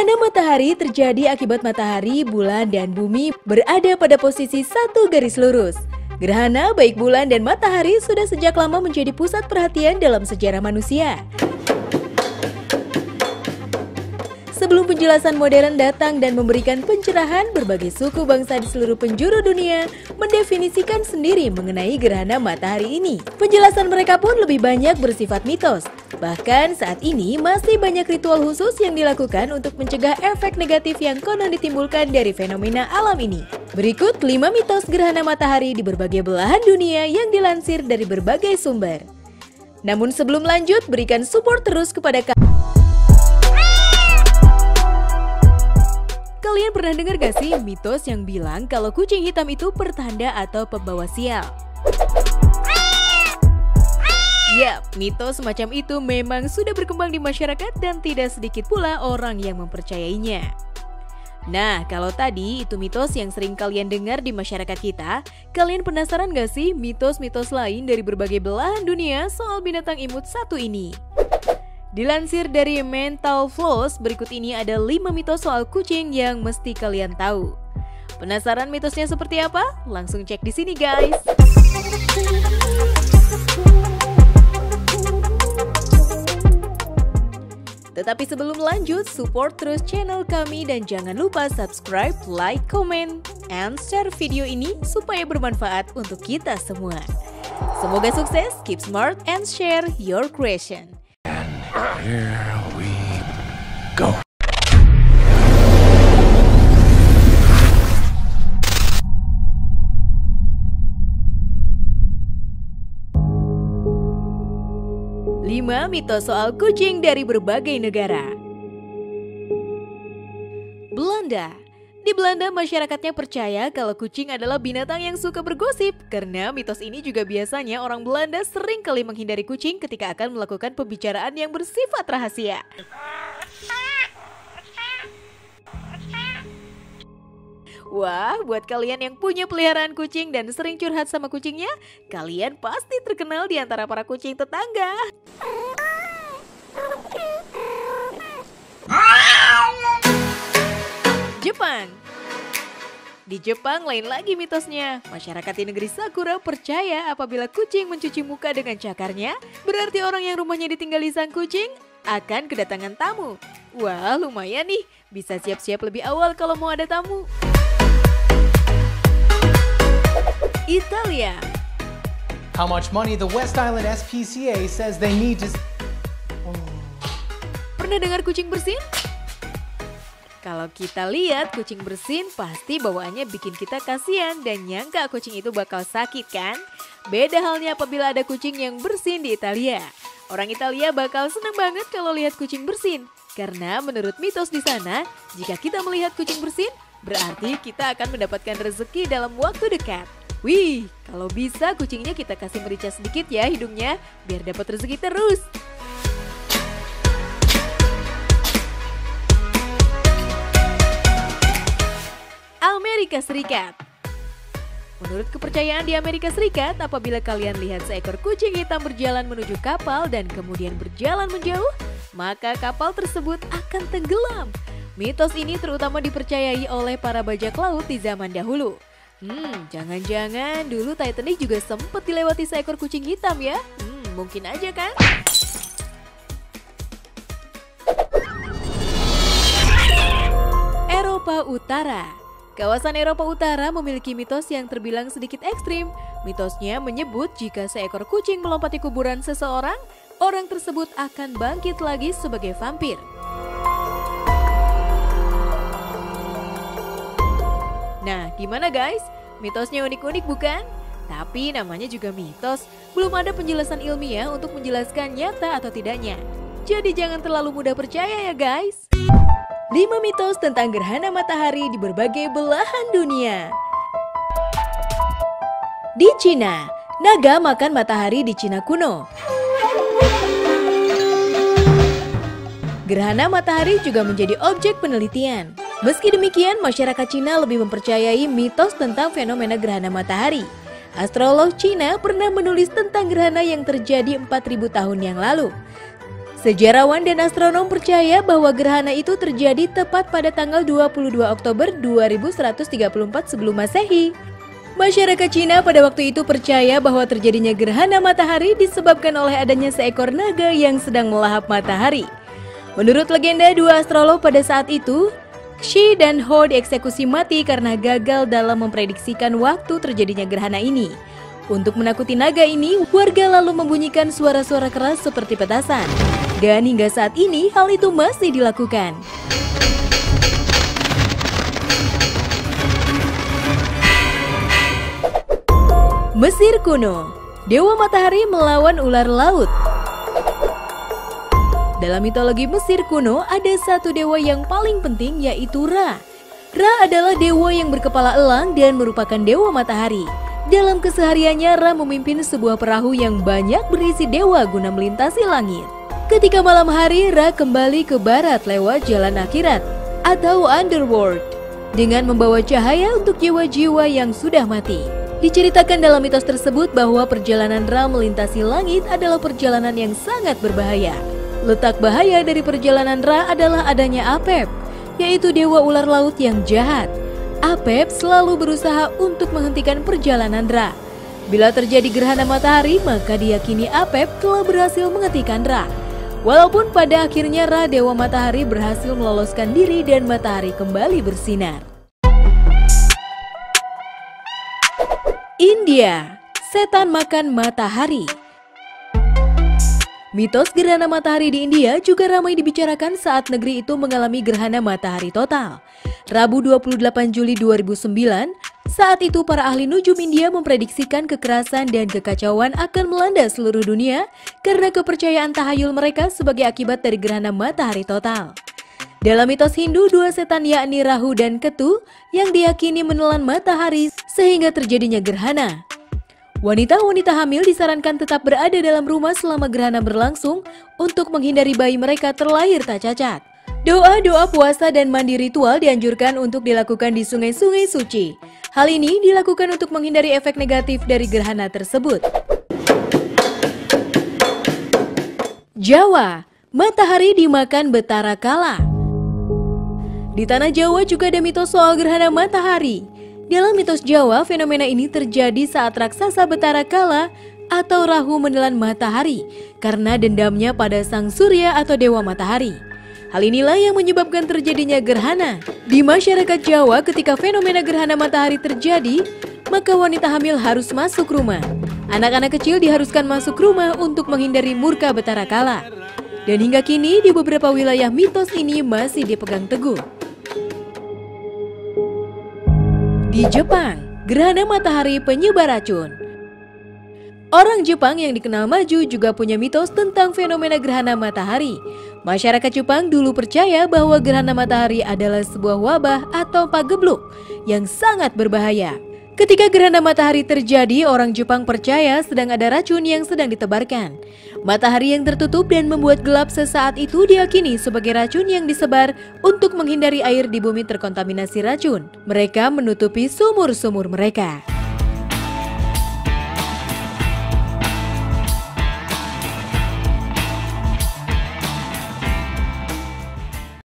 Gerhana matahari terjadi akibat matahari, bulan, dan bumi berada pada posisi satu garis lurus. Gerhana baik bulan dan matahari sudah sejak lama menjadi pusat perhatian dalam sejarah manusia. Sebelum penjelasan modern datang dan memberikan pencerahan, berbagai suku bangsa di seluruh penjuru dunia mendefinisikan sendiri mengenai gerhana matahari ini. Penjelasan mereka pun lebih banyak bersifat mitos. Bahkan saat ini masih banyak ritual khusus yang dilakukan untuk mencegah efek negatif yang konon ditimbulkan dari fenomena alam ini. Berikut 5 mitos gerhana matahari di berbagai belahan dunia yang dilansir dari berbagai sumber. Namun sebelum lanjut, berikan support terus kepada kami. Kalian pernah dengar gak sih mitos yang bilang kalau kucing hitam itu pertanda atau pembawa sial? Yap, mitos semacam itu memang sudah berkembang di masyarakat dan tidak sedikit pula orang yang mempercayainya. Nah, kalau tadi itu mitos yang sering kalian dengar di masyarakat kita, kalian penasaran gak sih mitos-mitos lain dari berbagai belahan dunia soal binatang imut satu ini? Dilansir dari Mental Floss, berikut ini ada 5 mitos soal kucing yang mesti kalian tahu. Penasaran mitosnya seperti apa? Langsung cek di sini guys. Tetapi sebelum lanjut, support terus channel kami dan jangan lupa subscribe, like, comment, and share video ini supaya bermanfaat untuk kita semua. Semoga sukses, keep smart, and share your creation. Here we go. Lima mitos soal kucing dari berbagai negara. Belanda. Di Belanda, masyarakatnya percaya kalau kucing adalah binatang yang suka bergosip. Karena mitos ini juga biasanya orang Belanda sering kali menghindari kucing ketika akan melakukan pembicaraan yang bersifat rahasia. Wah, buat kalian yang punya peliharaan kucing dan sering curhat sama kucingnya, kalian pasti terkenal di antara para kucing tetangga. Jepang. Di Jepang lain lagi mitosnya. Masyarakat di negeri Sakura percaya apabila kucing mencuci muka dengan cakarnya, berarti orang yang rumahnya ditinggali sang kucing akan kedatangan tamu. Wah, lumayan nih, bisa siap-siap lebih awal kalau mau ada tamu. Italia. How much money the West Island SPCA says they need to... Pernah dengar kucing bersin? Kalau kita lihat kucing bersin, pasti bawaannya bikin kita kasihan dan nyangka kucing itu bakal sakit kan? Beda halnya apabila ada kucing yang bersin di Italia. Orang Italia bakal senang banget kalau lihat kucing bersin. Karena menurut mitos di sana, jika kita melihat kucing bersin, berarti kita akan mendapatkan rezeki dalam waktu dekat. Wih, kalau bisa kucingnya kita kasih merica sedikit ya hidungnya, biar dapat rezeki terus. Amerika Serikat. Menurut kepercayaan di Amerika Serikat, apabila kalian lihat seekor kucing hitam berjalan menuju kapal dan kemudian berjalan menjauh, maka kapal tersebut akan tenggelam. Mitos ini terutama dipercayai oleh para bajak laut di zaman dahulu. Jangan-jangan dulu Titanic juga sempat dilewati seekor kucing hitam ya? Mungkin aja kan? Eropa Utara. Kawasan Eropa Utara memiliki mitos yang terbilang sedikit ekstrim. Mitosnya menyebut jika seekor kucing melompati kuburan seseorang, orang tersebut akan bangkit lagi sebagai vampir. Nah, gimana guys? Mitosnya unik-unik bukan? Tapi namanya juga mitos, belum ada penjelasan ilmiah untuk menjelaskan nyata atau tidaknya. Jadi jangan terlalu mudah percaya ya guys. 5 mitos tentang gerhana matahari di berbagai belahan dunia. Di Cina, naga makan matahari di Cina kuno. Gerhana matahari juga menjadi objek penelitian. Meski demikian, masyarakat Cina lebih mempercayai mitos tentang fenomena gerhana matahari. Astrolog Cina pernah menulis tentang gerhana yang terjadi 4.000 tahun yang lalu. Sejarawan dan astronom percaya bahwa gerhana itu terjadi tepat pada tanggal 22 Oktober 2134 sebelum Masehi. Masyarakat Cina pada waktu itu percaya bahwa terjadinya gerhana matahari disebabkan oleh adanya seekor naga yang sedang melahap matahari. Menurut legenda, dua astrolog pada saat itu, Xi dan Ho, dieksekusi mati karena gagal dalam memprediksikan waktu terjadinya gerhana ini. Untuk menakuti naga ini, warga lalu membunyikan suara-suara keras seperti petasan. Dan hingga saat ini, hal itu masih dilakukan. Mesir kuno, dewa matahari melawan ular laut. Dalam mitologi Mesir kuno, ada satu dewa yang paling penting, yaitu Ra. Ra adalah dewa yang berkepala elang dan merupakan dewa matahari. Dalam kesehariannya, Ra memimpin sebuah perahu yang banyak berisi dewa guna melintasi langit. Ketika malam hari, Ra kembali ke barat lewat jalan akhirat atau underworld dengan membawa cahaya untuk jiwa-jiwa yang sudah mati. Diceritakan dalam mitos tersebut bahwa perjalanan Ra melintasi langit adalah perjalanan yang sangat berbahaya. Letak bahaya dari perjalanan Ra adalah adanya Apep, yaitu dewa ular laut yang jahat. Apep selalu berusaha untuk menghentikan perjalanan Ra. Bila terjadi gerhana matahari, maka diyakini Apep telah berhasil menghentikan Ra. Walaupun pada akhirnya Ra, dewa matahari, berhasil meloloskan diri dan matahari kembali bersinar. India, setan makan matahari. Mitos gerhana matahari di India juga ramai dibicarakan saat negeri itu mengalami gerhana matahari total. Rabu 28 Juli 2009, saat itu para ahli nujum India memprediksikan kekerasan dan kekacauan akan melanda seluruh dunia karena kepercayaan tahayul mereka sebagai akibat dari gerhana matahari total. Dalam mitos Hindu, dua setan yakni Rahu dan Ketu yang diyakini menelan matahari sehingga terjadinya gerhana. Wanita-wanita hamil disarankan tetap berada dalam rumah selama gerhana berlangsung untuk menghindari bayi mereka terlahir tak cacat. Doa-doa puasa dan mandi ritual dianjurkan untuk dilakukan di sungai-sungai suci. Hal ini dilakukan untuk menghindari efek negatif dari gerhana tersebut. Jawa, matahari dimakan betara kala. Di tanah Jawa juga ada mitos soal gerhana matahari. Dalam mitos Jawa, fenomena ini terjadi saat raksasa betara kala atau Rahu menelan matahari karena dendamnya pada sang surya atau dewa matahari. Hal inilah yang menyebabkan terjadinya gerhana. Di masyarakat Jawa, ketika fenomena gerhana matahari terjadi, maka wanita hamil harus masuk rumah. Anak-anak kecil diharuskan masuk rumah untuk menghindari murka betara kala. Dan hingga kini di beberapa wilayah mitos ini masih dipegang teguh. Di Jepang, gerhana matahari penyebar racun. Orang Jepang yang dikenal maju juga punya mitos tentang fenomena gerhana matahari. Masyarakat Jepang dulu percaya bahwa gerhana matahari adalah sebuah wabah atau pagebluk yang sangat berbahaya. Ketika gerhana matahari terjadi, orang Jepang percaya sedang ada racun yang sedang ditebarkan. Matahari yang tertutup dan membuat gelap sesaat itu diyakini sebagai racun yang disebar untuk menghindari air di bumi terkontaminasi racun. Mereka menutupi sumur-sumur mereka.